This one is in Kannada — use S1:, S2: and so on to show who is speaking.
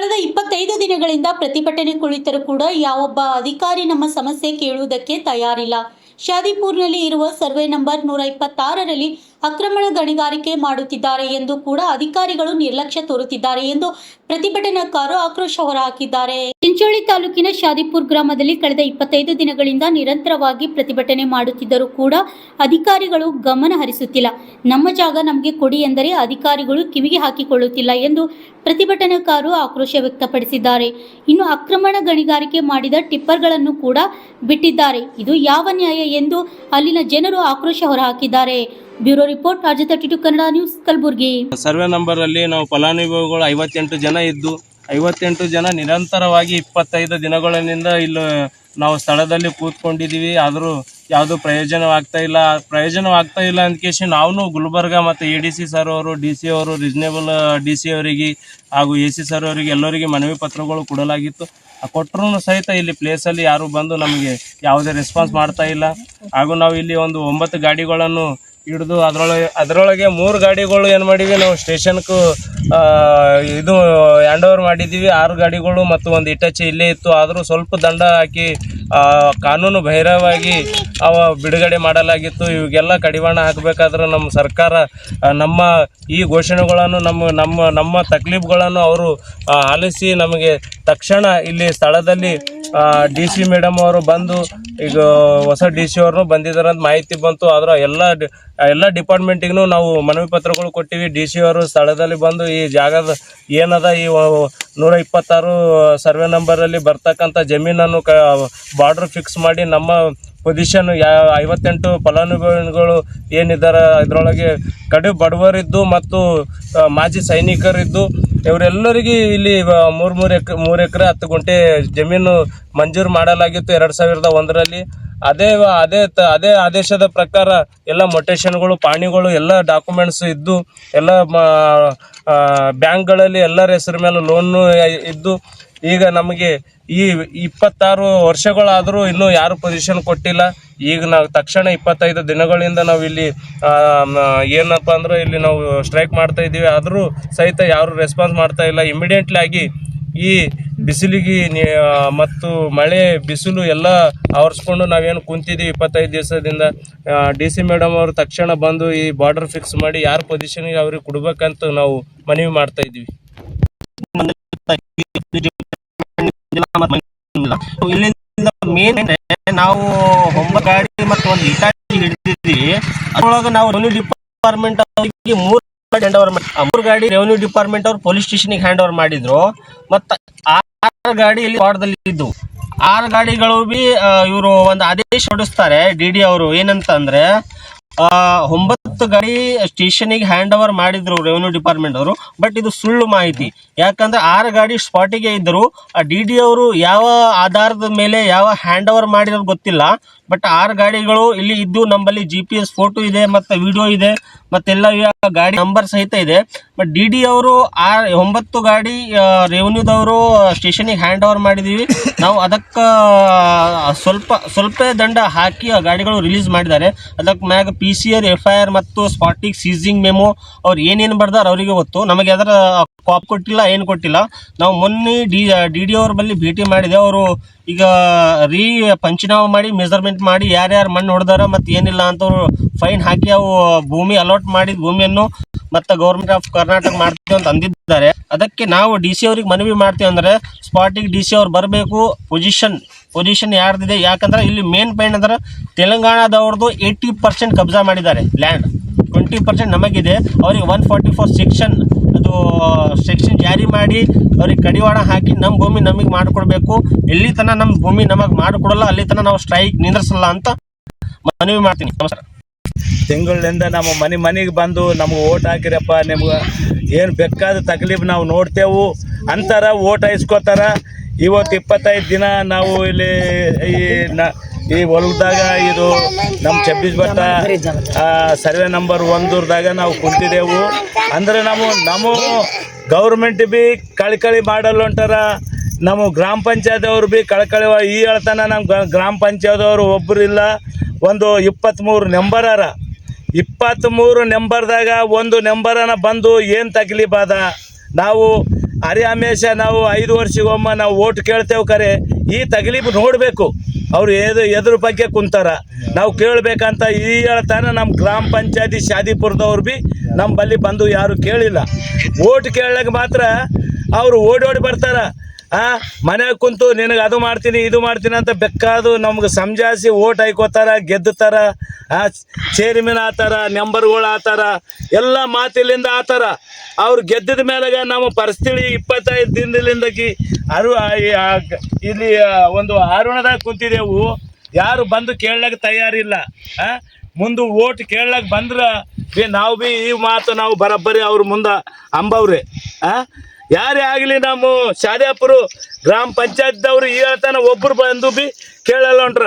S1: ಕಳೆದ 25 ದಿನಗಳಿಂದ ಪ್ರತಿಭಟನೆ ಕುಳಿತರೂ ಕೂಡ ಯಾವೊಬ್ಬ ಅಧಿಕಾರಿ ನಮ್ಮ ಸಮಸ್ಯೆ ಕೇಳುವುದಕ್ಕೆ ತಯಾರಿಲ್ಲ. ಶಾದಿಪುರ್ನಲ್ಲಿ ಇರುವ ಸರ್ವೆ ನಂಬರ್ 126ರಲ್ಲಿ ಅಕ್ರಮ ಗಣಿಗಾರಿಕೆ ಮಾಡುತ್ತಿದ್ದಾರೆ ಎಂದು ಕೂಡ ಅಧಿಕಾರಿಗಳು ನಿರ್ಲಕ್ಷ್ಯ ತೋರುತ್ತಿದ್ದಾರೆ ಎಂದು ಪ್ರತಿಭಟನಾಕಾರರು ಆಕ್ರೋಶ ಹೊರಹಾಕಿದ್ದಾರೆ. ಚಿಂಚೋಳಿ ತಾಲೂಕಿನ ಶಾದಿಪುರ್ ಗ್ರಾಮದಲ್ಲಿ ಕಳೆದ 25 ದಿನಗಳಿಂದ ನಿರಂತರವಾಗಿ ಪ್ರತಿಭಟನೆ ಮಾಡುತ್ತಿದ್ದರೂ ಕೂಡ ಅಧಿಕಾರಿಗಳು ಗಮನ ಹರಿಸುತ್ತಿಲ್ಲ. ನಮ್ಮ ಜಾಗ ನಮಗೆ ಕೊಡಿ ಎಂದರೆ ಅಧಿಕಾರಿಗಳು ಕಿವಿಗೆ ಹಾಕಿಕೊಳ್ಳುತ್ತಿಲ್ಲ ಎಂದು ಪ್ರತಿಭಟನಾಕಾರರು ಆಕ್ರೋಶ ವ್ಯಕ್ತಪಡಿಸಿದ್ದಾರೆ. ಇನ್ನು ಅಕ್ರಮ ಗಣಿಗಾರಿಕೆ ಮಾಡಿದ ಟಿಪ್ಪರ್ಗಳನ್ನು ಕೂಡ ಬಿಟ್ಟಿದ್ದಾರೆ. ಇದು ಯಾವ ನ್ಯಾಯ ಎಂದು ಅಲ್ಲಿನ ಜನರು ಆಕ್ರೋಶ ಹೊರಹಾಕಿದ್ದಾರೆ. Bureau report RJ32 Kannada news, Kalaburagi.
S2: Survey number ಅಲ್ಲಿ ನಾವು ಫಲಾನುಭವಿಗಳು 58 ಜನ ಇದ್ದು 58 ಜನ ನಿರಂತರವಾಗಿ 25 ದಿನಗಳಿಂದ ಇಲ್ಲಿ ನಾವು ಸ್ಥಳದಲ್ಲಿ ಕೂತ್ಕೊಂಡಿದ್ದೀವಿ. ಆದರೂ ಯಾವುದು ಪ್ರಯೋಜನವಾಗ್ತಾ ಇಲ್ಲ ಅಂದ್ಕೇಸಿ ನಾವು ಗುಲ್ಬರ್ಗ ಮತ್ತು ADC ಸರ್ ಅವರು, DC ಅವರು, ರೀಸನೇಬಲ್ DC ಅವರಿಗೆ ಹಾಗೂ AC ಸರ್ ಅವರಿಗೆ ಎಲ್ಲರಿಗೆ ಮನವಿ ಪತ್ರಗಳು ಕೊಡಲಾಗಿತ್ತು. ಕೊಟ್ಟರೂ ಸಹಿತ ಇಲ್ಲಿ ಪ್ಲೇಸಲ್ಲಿ ಯಾರು ಬಂದು ನಮಗೆ ಯಾವುದೇ ರೆಸ್ಪಾನ್ಸ್ ಮಾಡ್ತಾ ಇಲ್ಲ. ಹಾಗೂ ನಾವು ಇಲ್ಲಿ ಒಂದು 9 ಗಾಡಿಗಳನ್ನು ಹಿಡಿದು ಅದರೊಳಗೆ 3 ಗಾಡಿಗಳು ಏನು ಮಾಡಿವಿ, ನಾವು ಸ್ಟೇಷನ್ಗೂ ಇದು ಹ್ಯಾಂಡ್ ಓವರ್ ಮಾಡಿದ್ದೀವಿ. 6 ಗಾಡಿಗಳು ಮತ್ತು ಒಂದು ಇಟಚಿ ಇಲ್ಲೇ ಇತ್ತು. ಆದರೂ ಸ್ವಲ್ಪ ದಂಡ ಹಾಕಿ ಕಾನೂನು ಬಾಹಿರವಾಗಿ ಬಿಡುಗಡೆ ಮಾಡಲಾಗಿತ್ತು. ಇವಾಗೆಲ್ಲ ಕಡಿವಾಣ ಹಾಕಬೇಕಾದ್ರೆ ನಮ್ಮ ಸರ್ಕಾರ ನಮ್ಮ ಈ ಘೋಷಣೆಗಳನ್ನು ನಮ್ಮ ತಕ್ಲೀಫ್ಗಳನ್ನು ಅವರು ಆಲಿಸಿ ನಮಗೆ ತಕ್ಷಣ ಇಲ್ಲಿ ಸ್ಥಳದಲ್ಲಿ DC ಮೇಡಮ್ ಅವರು ಬಂದು, ಈಗ ಹೊಸ DC ಅವ್ರನ್ನೂ ಬಂದಿದ್ದಾರೆ ಅಂತ ಮಾಹಿತಿ ಬಂತು. ಆದ್ರೆ ಎಲ್ಲ ಡಿಪಾರ್ಟ್ಮೆಂಟಿಗೂ ನಾವು ಮನವಿ ಪತ್ರಗಳು ಕೊಟ್ಟಿವಿ. DC ಅವರು ಸ್ಥಳದಲ್ಲಿ ಬಂದು ಈ ಜಾಗದ ಏನದ ಈ 126 ಸರ್ವೆ ನಂಬರಲ್ಲಿ ಬರ್ತಕ್ಕಂಥ ಜಮೀನನ್ನು ಬಾರ್ಡರ್ ಫಿಕ್ಸ್ ಮಾಡಿ ನಮ್ಮ ಪೊಸಿಷನ್ 58 ಫಲಾನುಭವಿಗಳು ಏನಿದ್ದಾರೆ ಇದರೊಳಗೆ ಕಡು ಬಡವರಿದ್ದು ಮತ್ತು ಮಾಜಿ ಸೈನಿಕರಿದ್ದು ಇವರೆಲ್ಲರಿಗೆ ಇಲ್ಲಿ 3 ಎಕರೆ 10 ಗುಂಟೆ ಜಮೀನು ಮಂಜೂರು ಮಾಡಲಾಗಿತ್ತು 2001ರಲ್ಲಿ. ಅದೇ ಆದೇಶದ ಪ್ರಕಾರ ಎಲ್ಲ ಮೊಟೇಷನ್ಗಳು, ಪಾಣಿಗಳು, ಎಲ್ಲ ಡಾಕ್ಯುಮೆಂಟ್ಸ್ ಇದ್ದು, ಎಲ್ಲ ಬ್ಯಾಂಕ್ಗಳಲ್ಲಿ ಎಲ್ಲರ ಹೆಸರು ಮೇಲೆ ಲೋನು ಇದ್ದು, ಈಗ ನಮಗೆ ಈ 26 ವರ್ಷಗಳಾದರೂ ಇನ್ನೂ ಯಾರು ಪೊಸಿಷನ್ ಕೊಟ್ಟಿಲ್ಲ. ಈಗ ನಾವು ತಕ್ಷಣ 25 ದಿನಗಳಿಂದ ನಾವು ಇಲ್ಲಿ ಏನಪ್ಪ ಅಂದ್ರೆ ಇಲ್ಲಿ ನಾವು ಸ್ಟ್ರೈಕ್ ಮಾಡ್ತಾ ಇದ್ದೀವಿ. ಆದರೂ ಸಹಿತ ಯಾರು ರೆಸ್ಪಾನ್ಸ್ ಮಾಡ್ತಾ ಇಲ್ಲ. ಇಮಿಡಿಯೇಟ್ಲಿ ಆಗಿ ಈ ಬಿಸಿಲಿಗೆ ಮತ್ತು ಮಳೆ ಬಿಸಿಲು ಎಲ್ಲ ಆವರಿಸ್ಕೊಂಡು ನಾವೇನು ಕುಂತಿದ್ದೀವಿ 25 ದಿವಸದಿಂದ, DC ಮೇಡಮ್ ಅವರು ತಕ್ಷಣ ಬಂದು ಈ ಬಾರ್ಡರ್ ಫಿಕ್ಸ್ ಮಾಡಿ ಯಾರು ಪೊಸಿಷನ್ಗೆ ಅವ್ರಿಗೆ ಕೊಡ್ಬೇಕಂತ ನಾವು ಮನವಿ ಮಾಡ್ತಾ ಇದ್ದೀವಿ.
S3: ಇಲ್ಲಿಂದ ಮೇನ್ ನಾವು 9 ಗಾಡಿ ಮತ್ತು ಒಂದು ಇಟಾಚಿ ಹಿಡಿದಿದ್ವಿ. ಅದ್ರೊಳಗೆ ನಾವು ರೆವಿನ್ಯೂ ಡಿಪಾರ್ಟ್ಮೆಂಟ್ ಅವರಿಗೆ 3 ಗಾಡಿ ರೆವಿನ್ಯೂ ಡಿಪಾರ್ಟ್ಮೆಂಟ್ ಅವ್ರು ಪೊಲೀಸ್ ಸ್ಟೇಷನ್ಗೆ ಹ್ಯಾಂಡ್ ಓವರ್ ಮಾಡಿದ್ರು. ಮತ್ತು 6 ಗಾಡಿ ಇಲ್ಲಿ ವಾರ್ಡದಲ್ಲಿ ಇದ್ದು 6 ಗಾಡಿಗಳು ಬಿ ಇವರು ಒಂದು ಆದೇಶ ಹೊಡಿಸ್ತಾರೆ DD ಅವರು. ಏನಂತ ಅಂದ್ರೆ 9 ಗಾಡಿ ಸ್ಟೇಷನಿಗೆ ಹ್ಯಾಂಡ್ ಓವರ್ ಮಾಡಿದ್ರು ರೆವಿನ್ಯೂ ಡಿಪಾರ್ಟ್ಮೆಂಟ್ ಅವರು. ಬಟ್ ಇದು ಸುಳ್ಳು ಮಾಹಿತಿ. ಯಾಕಂದ್ರೆ 6 ಗಾಡಿ ಸ್ಪಾಟಿಗೆ ಇದ್ದರು. DD ಅವರು ಯಾವ ಆಧಾರದ ಮೇಲೆ ಯಾವ ಹ್ಯಾಂಡ್ ಓವರ್ ಮಾಡಿರೋದು ಗೊತ್ತಿಲ್ಲ. ಬಟ್ 6 ಗಾಡಿಗಳು ಇಲ್ಲಿ ಇದ್ದು, ನಮ್ಮಲ್ಲಿ GPS ಫೋಟೋ ಇದೆ ಮತ್ತು ವಿಡಿಯೋ ಇದೆ ಮತ್ತೆಲ್ಲ ಗಾಡಿ ನಂಬರ್ ಸಹಿತ ಇದೆ. ಬಟ್ DD ಅವರು 9 ಗಾಡಿ ರೆವಿನ್ಯೂದವರು ಸ್ಟೇಷನಿಗೆ ಹ್ಯಾಂಡ್ ಓವರ್ ಮಾಡಿದ್ದೀವಿ ನಾವು. ಅದಕ್ಕೆ ಸ್ವಲ್ಪ ದಂಡ ಹಾಕಿ ಆ ಗಾಡಿಗಳು ರಿಲೀಸ್ ಮಾಡಿದ್ದಾರೆ. ಅದಕ್ಕೆ ಮ್ಯಾಗ PCR, FIR ಮತ್ತು ಸ್ಪಾಟಿಗೆ ಸೀಸಿಂಗ್ ಮೆಮೊ ಅವ್ರು ಏನೇನು ಬರ್ದಾರ ಅವರಿಗೆ ಗೊತ್ತು. ನಮಗೆ ಅದರ ಕಾಪ್ ಕೊಟ್ಟಿಲ್ಲ, ಏನು ಕೊಟ್ಟಿಲ್ಲ. ನಾವು ಮೊನ್ನೆ DD ಅವ್ರ ಬಳಿ ಭೇಟಿ ಮಾಡಿದೆ. ಅವರು ಈಗ ಪಂಚನಾಮ ಮಾಡಿ ಮೆಜರ್ಮೆಂಟ್ ಮಾಡಿ ಯಾರ್ಯಾರು ಮಣ್ಣು ಹೊಡೆದಾರ ಮತ್ತು ಏನಿಲ್ಲ ಅಂತ ಅವರು ಫೈನ್ ಹಾಕಿ ಅವು ಭೂಮಿ ಅಲಾಟ್ ಮಾಡಿದ ಭೂಮಿಯನ್ನು ಮತ್ತು ಗೌರ್ಮೆಂಟ್ ಆಫ್ ಕರ್ನಾಟಕ ಮಾಡ್ತೀವಿ ಅಂತ ಅಂದಿದ್ದಾರೆ. ಅದಕ್ಕೆ ನಾವು DC ಅವ್ರಿಗೆ ಮನವಿ ಮಾಡ್ತೀವಿ ಅಂದರೆ ಸ್ಪಾಟಿಗೆ DC ಅವ್ರು ಬರಬೇಕು. ಪೊಸಿಷನ್ ಯಾರ್ದಿದೆ, ಯಾಕಂದ್ರೆ ಇಲ್ಲಿ ಮೇನ್ ಪಾಯಿಂಟ್ ಅಂದ್ರೆ ತೆಲಂಗಾಣದವ್ರದ್ದು 80% ಕಬ್ಜಾ ಮಾಡಿದ್ದಾರೆ ಲ್ಯಾಂಡ್, 20% ನಮಗಿದೆ. ಅವ್ರಿಗೆ 144 ಸೆಕ್ಷನ್ ಜಾರಿ ಮಾಡಿ ಅವ್ರಿಗೆ ಕಡಿವಾಣ ಹಾಕಿ ನಮ್ಮ ಭೂಮಿ ನಮಗೆ ಮಾಡಿಕೊಡ್ಬೇಕು. ಎಲ್ಲಿ ತನಕ ನಮ್ಮ ಭೂಮಿ ನಮಗೆ ಮಾಡಿಕೊಡಲ್ಲ ಅಲ್ಲಿ ತನಕ ನಾವು ಸ್ಟ್ರೈಕ್ ನಿಂದ್ರಿಸಲ್ಲ ಅಂತ ಮನವಿ ಮಾಡ್ತೀನಿ. ನಮಸ್ಕಾರ.
S4: ತಿಂಗಳಿಂದ ನಮ್ಮ ಮನೆಗೆ ಬಂದು ನಮ್ಗೆ ಓಟ್ ಹಾಕಿರಪ್ಪ, ನಿಮ್ಗೆ ಏನು ಬೇಕಾದ ತಕ್ಲೀಫ್ ನಾವು ನೋಡ್ತೇವೆ ಅಂತಾರ, ಓಟ್ ಹಾಯಿಸ್ಕೋತಾರ. ಇವತ್ತು 25 ದಿನ ನಾವು ಇಲ್ಲಿ ಈ ಹೊಲದಾಗ ಇದು ನಮ್ಮ 26 ಬಟ್ಟ ಸರ್ವೆ ನಂಬರ್ 1ದಾಗ ನಾವು ಕುಂತಿದ್ದೆವು. ಅಂದರೆ ನಮ್ಮ ಗೌರ್ಮೆಂಟ್ ಬಿ ಕಳ್ಕಳಿ ಮಾಡಲ್ಲ ಹೊಂಟಾರ. ನಮ್ಮ ಗ್ರಾಮ ಪಂಚಾಯತ್ ಅವ್ರು ಬಿ ಕಳ್ಕಳಿ ಈ ಹೇಳ್ತಾನ. ನಮ್ಮ ಗ್ರಾಮ ಪಂಚಾಯತ್ ಅವರು ಒಬ್ಬರು ಇಲ್ಲ. ಒಂದು 23 ನಂಬರ್ ಅರ. 23 ನಂಬರ್ದಾಗ ಒಂದು ನಂಬರನ ಬಂದು ಏನು ತಕ್ಲೀಫ್ ಅದ. ನಾವು ಹರಿ ಹಮೇಶ ನಾವು 5 ವರ್ಷಗೊಮ್ಮೆ ನಾವು ಓಟ್ ಕೇಳ್ತೇವೆ ಕರೆ ಈ ತಗಲೀಬ್ ನೋಡಬೇಕು. ಅವ್ರು ಎದ್ರ ಬಗ್ಗೆ ಕುಂತಾರ ನಾವು ಕೇಳಬೇಕಂತ ಈ ಹೇಳ್ತಾನೆ ನಮ್ಮ ಗ್ರಾಮ ಪಂಚಾಯತಿ ಶಾದಿಪುರದವ್ರು ಭೀ ನಮ್ಮ ಬಲ್ಲಿ ಬಂದು ಯಾರು ಕೇಳಿಲ್ಲ. ಓಟ್ ಕೇಳಕ್ಕೆ ಮಾತ್ರ ಅವರು ಓಡಿ ಬರ್ತಾರ. ಮನ್ಯಾಗ ಕುಂತು ನಿನಗೆ ಅದು ಮಾಡ್ತೀನಿ ಇದು ಮಾಡ್ತೀನಿ ಅಂತ ಬೇಕಾದು ನಮ್ಗೆ ಸಮಜಾಯಿಸಿ ಓಟ್ ಹಾಯ್ಕೋತಾರ, ಗೆದ್ದುತ್ತಾರ. ಚೇರ್ಮನ್ ಆತಾರ, ಮೆಂಬರ್ಗಳು ಆತಾರ, ಎಲ್ಲ ಮಾತಿಲಿಂದ ಆತಾರ. ಅವ್ರು ಗೆದ್ದಿದ ಮೇಲೆ ನಮ್ಮ ಪರಿಸ್ಥಿತಿ 25 ದಿನದಿಂದಾಗಿ ಇಲ್ಲಿ ಒಂದು ಆರುಣದಾಗ ಕುಂತಿದ್ದೆವು. ಯಾರು ಬಂದು ಕೇಳಕ್ಕೆ ತಯಾರಿಲ್ಲ. ಮುಂದೆ ಓಟ್ ಕೇಳಕ್ಕೆ ಬಂದ್ರೆ ನಾವು ಭೀ ಈ ಮಾತು ನಾವು ಬರೋಬ್ಬರಿ ಅವ್ರ ಮುಂದೆ ಅಂಬವ್ರೆ. ಯಾರೇ ಆಗಲಿ ನಮ್ಮ ಶಾದ್ಯಾಪುರ ಗ್ರಾಮ ಪಂಚಾಯತ್ದವ್ರು ಹೇಳ್ತಾನೆ ಒಬ್ಬರು ಬಂದು ಭೀ ಕೇಳಲ್ಲ ಹೊಂಟ್ರ.